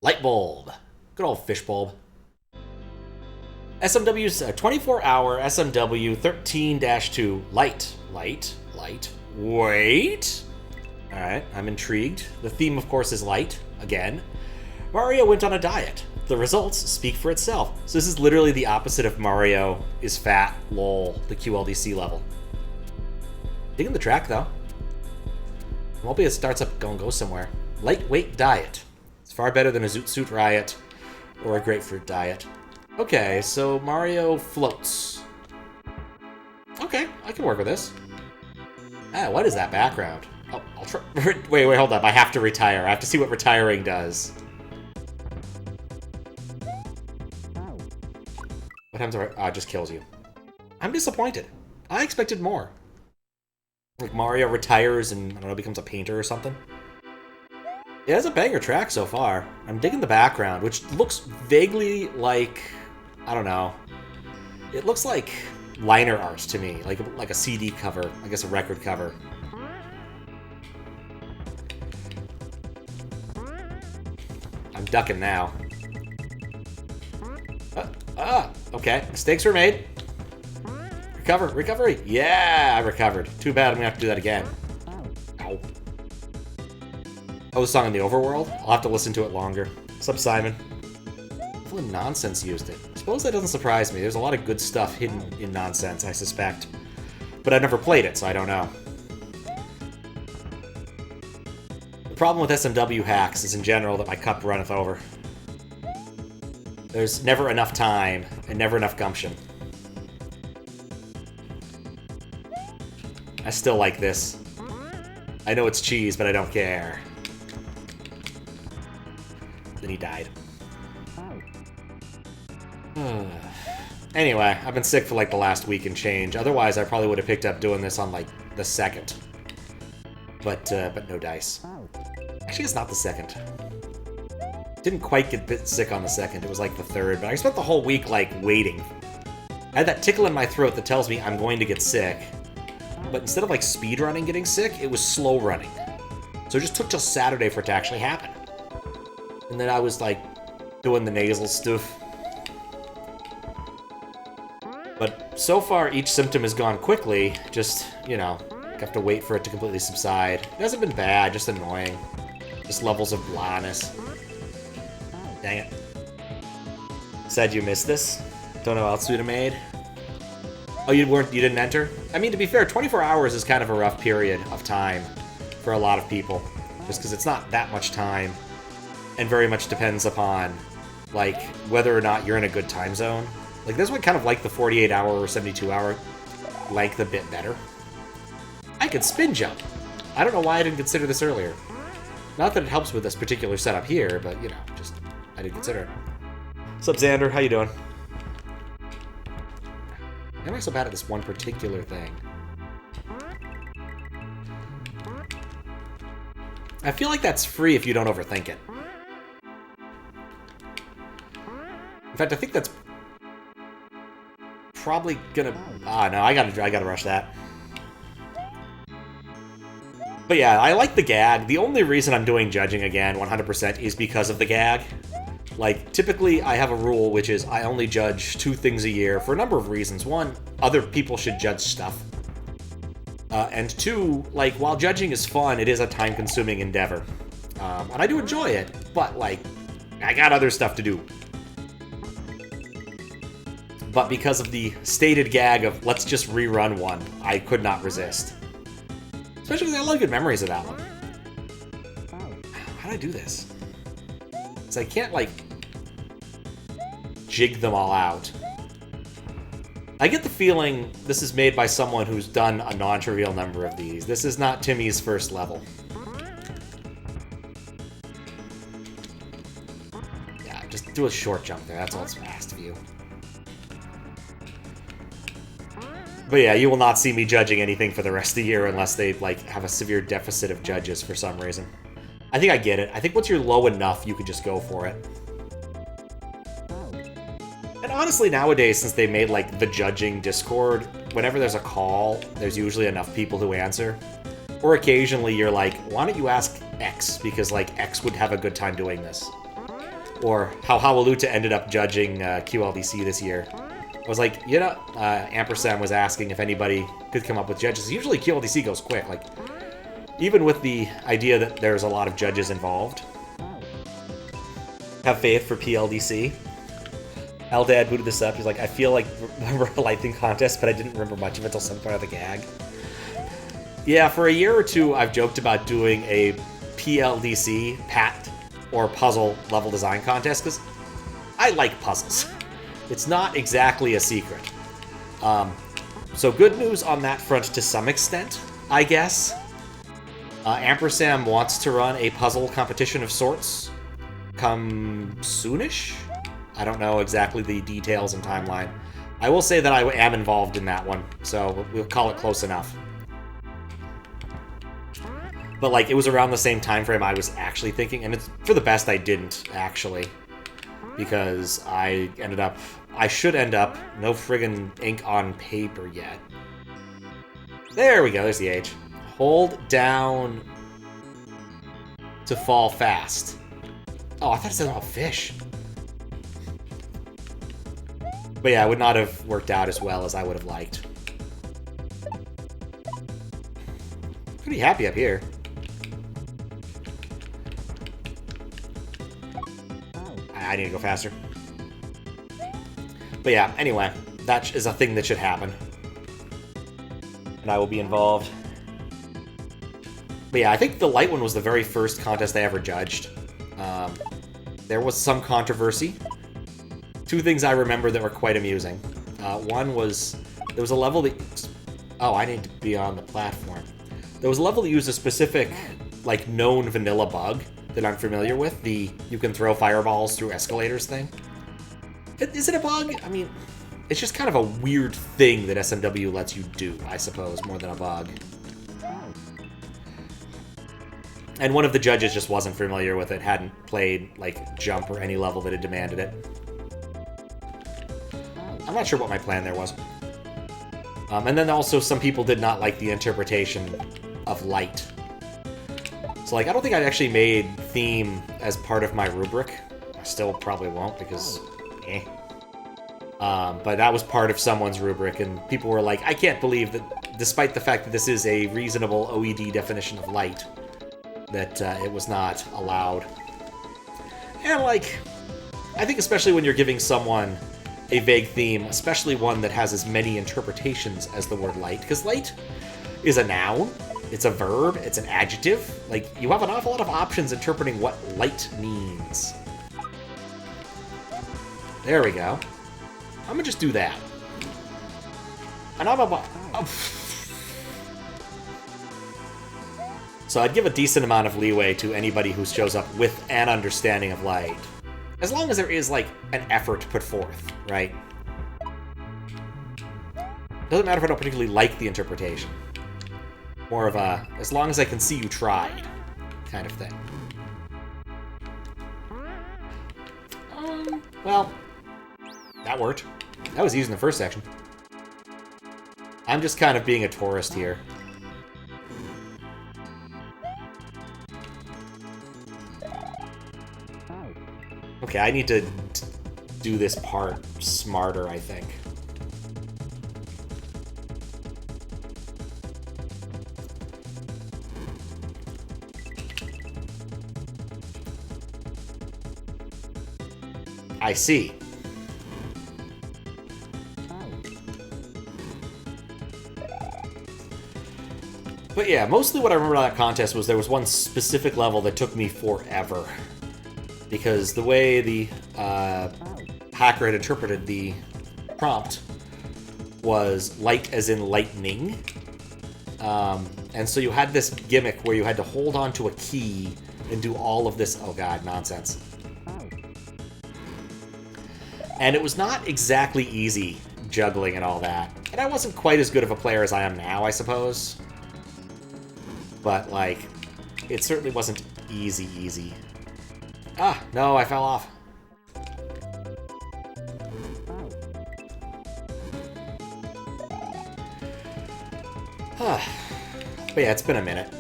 Light bulb. Good old fish bulb. SMW's 24-hour SMW 13-2. Light. Wait. Alright, I'm intrigued. The theme, of course, is light. Again. Mario went on a diet. The results speak for itself. So this is literally the opposite of Mario is fat, lol, the QLDC level. Digging the track, though. Hopefully it starts up gonna go somewhere. Lightweight diet. It's far better than a Zoot Suit Riot or a Grapefruit Diet. Okay, so Mario floats. Okay, I can work with this. Ah, what is that background? Oh, I'll try. Wait, hold up. I have to retire. I have to see what retiring does. What happens if it just kills you? I'm disappointed. I expected more. Like Mario retires and, I don't know, becomes a painter or something. It has a banger track so far. I'm digging the background, which looks vaguely like, I don't know. It looks like liner art to me, like a CD cover, I guess a record cover. I'm ducking now. Okay. Mistakes were made. Recovery. Yeah, I recovered. Too bad I'm gonna have to do that again. Ow. Oh, the song in the overworld? I'll have to listen to it longer. What's up, Simon? Hopefully Nonsense used it. I suppose that doesn't surprise me. There's a lot of good stuff hidden in Nonsense, I suspect. But I've never played it, so I don't know. The problem with SMW hacks is in general that my cup runneth over. There's never enough time and never enough gumption. I still like this. I know it's cheese, but I don't care. Then he died. Anyway, I've been sick for like the last week and change. Otherwise, I probably would have picked up doing this on like the 2nd. But no dice. Actually, it's not the 2nd. Didn't quite get bit sick on the 2nd. It was like the 3rd. But I spent the whole week like waiting. I had that tickle in my throat that tells me I'm going to get sick. But instead of like speed running getting sick, it was slow running. So it just took till Saturday for it to actually happen. And then I was like doing the nasal stuff. But so far, each symptom has gone quickly. Just, you know, have to wait for it to completely subside. It hasn't been bad, just annoying. Just levels of blahness. Dang it. Said you missed this. Don't know how else we'd have made. Oh, you didn't enter? I mean, to be fair, 24 hours is kind of a rough period of time for a lot of people. Just because it's not that much time. And very much depends upon, like, whether or not you're in a good time zone. Like, this one kind of like the 48-hour or 72-hour length a bit better. I could spin jump. I don't know why I didn't consider this earlier. Not that it helps with this particular setup here, but, you know, just, I didn't consider it. What's up, Xander? How you doing? Why am I so bad at this one particular thing? I feel like that's free if you don't overthink it. In fact, I think that's probably gonna... no, I gotta rush that. But yeah, I like the gag. The only reason I'm doing judging again 100% is because of the gag. Like, typically I have a rule which is I only judge 2 things a year for a number of reasons. 1, other people should judge stuff. And 2, like, while judging is fun, it is a time-consuming endeavor. And I do enjoy it, but, like, I got other stuff to do. But because of the stated gag of let's just rerun one, I could not resist. Especially because I have a lot of good memories of that one. How do I do this? Because I can't, like, jig them all out. I get the feeling this is made by someone who's done a non-trivial number of these. This is not Timmy's first level. Yeah, just do a short jump there. That's all it's asked of you. But yeah, you will not see me judging anything for the rest of the year unless they, like, have a severe deficit of judges for some reason. I think I get it. I think once you're low enough, you could just go for it. And honestly, nowadays, since they made, like, the judging Discord, whenever there's a call, there's usually enough people who answer. Or occasionally you're like, why don't you ask X? Because, like, X would have a good time doing this. or how Hawaluta ended up judging QLDC this year. I was like, you know, Ampersand was asking if anybody could come up with judges. Usually QLDC goes quick, like, even with the idea that there's a lot of judges involved. Have faith for PLDC. Eldad booted this up. He's like, I feel like remember a lightning contest, but I didn't remember much of it until some part of the gag. Yeah, for a year or two, I've joked about doing a PLDC, PAT, or puzzle level design contest, because I like puzzles. It's not exactly a secret. So good news on that front to some extent, I guess. Ampersand wants to run a puzzle competition of sorts come soonish. I don't know exactly the details and timeline. I will say that I am involved in that one, so we'll call it close enough. But, like, it was around the same time frame I was actually thinking, and it's for the best I didn't, actually. Because I should end up, no friggin' ink on paper yet. There we go, there's the H. Hold down to fall fast. Oh, I thought it said about fish. But yeah, it would not have worked out as well as I would have liked. Pretty happy up here. I need to go faster. But yeah, anyway, that is a thing that should happen. And I will be involved. But yeah, I think the light one was the very first contest I ever judged. There was some controversy. Two things I remember that were quite amusing. One was, there was a level that... Oh, I need to be on the platform. There was a level that used a specific, like, known vanilla bug that I'm familiar with. The you can throw fireballs through escalators thing. Is it a bug? I mean, it's just kind of a weird thing that SMW lets you do, I suppose, more than a bug. And one of the judges just wasn't familiar with it, hadn't played, like, Jump or any level that had demanded it. I'm not sure what my plan there was. And then also some people did not like the interpretation of light. So, like, I don't think I actually made theme as part of my rubric. I still probably won't because, eh. But that was part of someone's rubric, and people were like, I can't believe that, despite the fact that this is a reasonable OED definition of light, that it was not allowed. And, like, I think especially when you're giving someone a vague theme, especially one that has as many interpretations as the word light, because light is a noun, it's a verb, it's an adjective. Like, you have an awful lot of options interpreting what light means. There we go. I'm gonna just do that. And I'm about... Oh. So I'd give a decent amount of leeway to anybody who shows up with an understanding of light. As long as there is, like, an effort put forth, right? Doesn't matter if I don't particularly like the interpretation. More of a, as long as I can see you tried, kind of thing. Well, that worked. That was used in the first section. I'm just kind of being a tourist here. Okay, I need to do this part smarter, I think. I see. But yeah, mostly what I remember about that contest was there was one specific level that took me forever. Because the way the hacker had interpreted the prompt was light as in lightning. And so you had this gimmick where you had to hold on to a key and do all of this, oh god, nonsense. And it was not exactly easy juggling and all that. And I wasn't quite as good of a player as I am now, I suppose. But, like, it certainly wasn't easy. Ah, no, I fell off. But yeah, it's been a minute.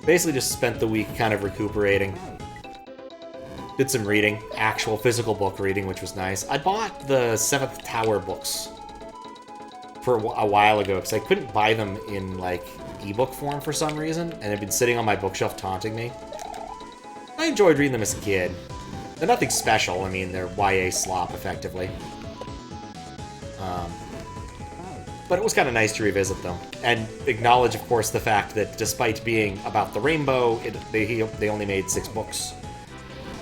Basically just spent the week kind of recuperating. Did some reading, actual physical book reading, which was nice. I bought the Seventh Tower books for a while ago because I couldn't buy them in, like, ebook form for some reason, and they've been sitting on my bookshelf taunting me. I enjoyed reading them as a kid. They're nothing special. I mean, they're YA slop, effectively. But it was kind of nice to revisit them. And acknowledge, of course, the fact that despite being about the rainbow, they only made 6 books.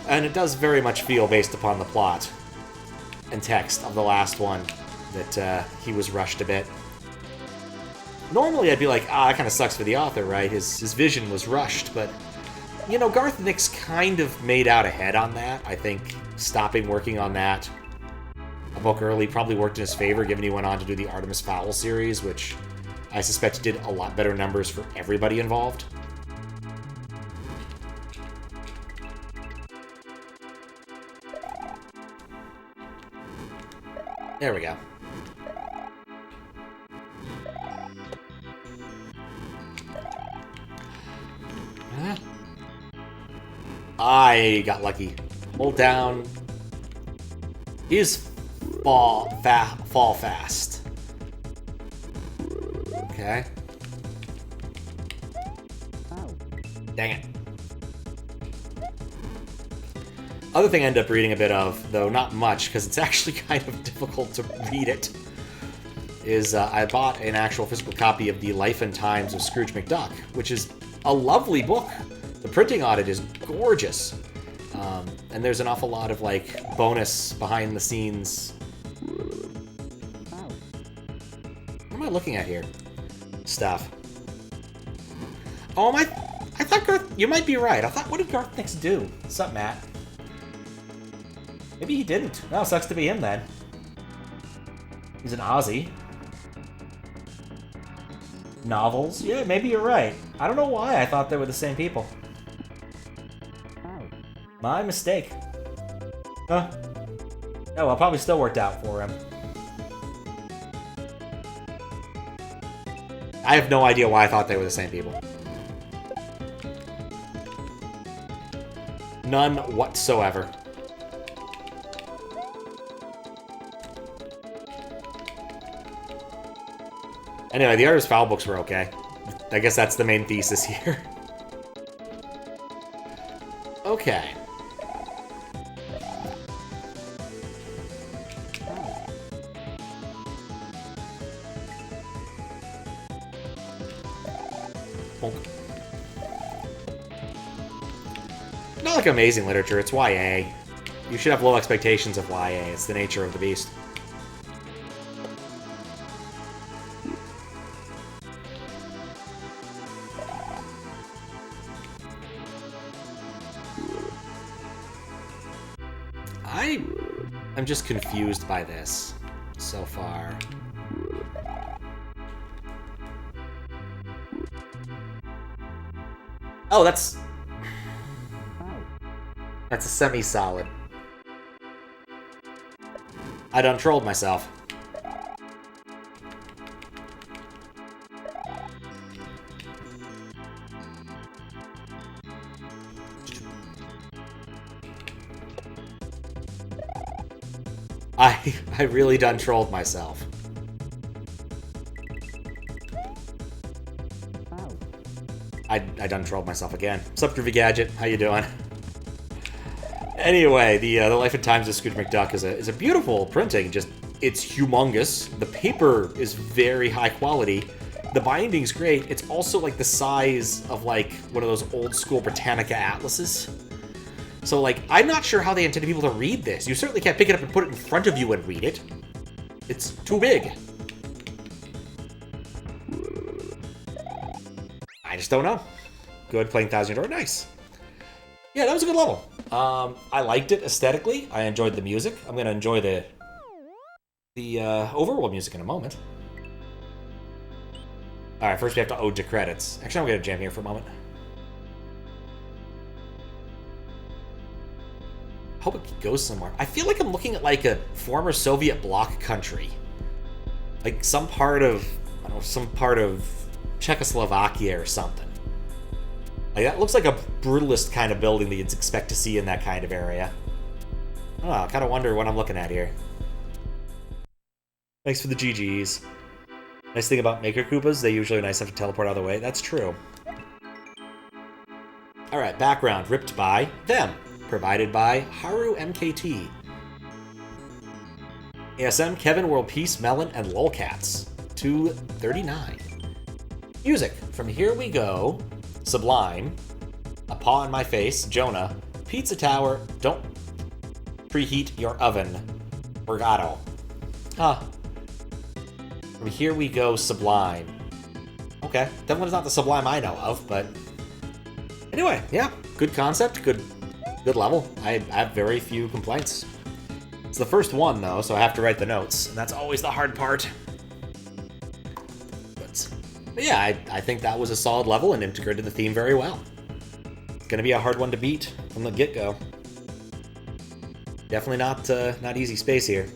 And it does very much feel, based upon the plot and text of the last one, that he was rushed a bit. Normally I'd be like, that kind of sucks for the author, right? His vision was rushed, but, you know, Garth Nix kind of made out ahead on that. I think stopping working on that a book early probably worked in his favor, given he went on to do the Artemis Fowl series, which I suspect did a lot better numbers for everybody involved. There we go. I got lucky. Hold down. Is fall fast. Okay. Dang it. Other thing I ended up reading a bit of, though not much, because it's actually kind of difficult to read it, is I bought an actual physical copy of The Life and Times of Scrooge McDuck, which is a lovely book. The printing on it is gorgeous. And there's an awful lot of, like, bonus behind-the-scenes. What am I looking at here? Stuff. Oh, I thought Garth... You might be right. I thought, what did Garth Nix do? What's up, Matt? Maybe he didn't. Well, sucks to be him, then. He's an Aussie. Novels? Yeah, maybe you're right. I don't know why I thought they were the same people. My mistake. Huh. Oh, well, probably still worked out for him. I have no idea why I thought they were the same people. None whatsoever. Anyway, the Artemis Fowl books were okay. I guess that's the main thesis here. Okay. Not like amazing literature, it's YA. You should have low expectations of YA, it's the nature of the beast. I'm just confused by this so far. Oh, that's a semi-solid. I done trolled myself. I really done trolled myself. I done trolled myself again. What's up, Groovy Gadget? How you doing? Anyway, the Life and Times of Scrooge McDuck is a beautiful printing. Just, it's humongous. The paper is very high quality. The binding's great. It's also like the size of like one of those old school Britannica atlases. So, like, I'm not sure how they intended people to read this. You certainly can't pick it up and put it in front of you and read it. It's too big. I just don't know. Good, playing Thousand Door, nice. Yeah, that was a good level. I liked it aesthetically. I enjoyed the music. I'm gonna enjoy the overworld music in a moment. Alright, first we have to ode to credits. Actually, I'm gonna jam here for a moment. I hope it goes somewhere. I feel like I'm looking at like a former Soviet bloc country. Like some part of, I don't know, some part of Czechoslovakia or something. Like, that looks like a brutalist kind of building that you'd expect to see in that kind of area. Oh, I kind of wonder what I'm looking at here. Thanks for the GGs. Nice thing about Maker Koopas, they usually are nice enough to teleport out of the way. That's true. Alright, background. Ripped by them. Provided by Haru MKT. ASM, Kevin, World Peace, Melon, and Lolcats. 239. Music. From Here We Go, Sublime, A Paw in My Face, Jonah, Pizza Tower, Don't Preheat Your Oven, Borgato. From Here We Go, Sublime. Okay, definitely not the Sublime I know of, but... Anyway, yeah, good concept, good level. I have very few complaints. It's the first one, though, so I have to write the notes, and that's always the hard part. But yeah, I think that was a solid level and integrated the theme very well. It's gonna be a hard one to beat from the get-go. Definitely not easy space here.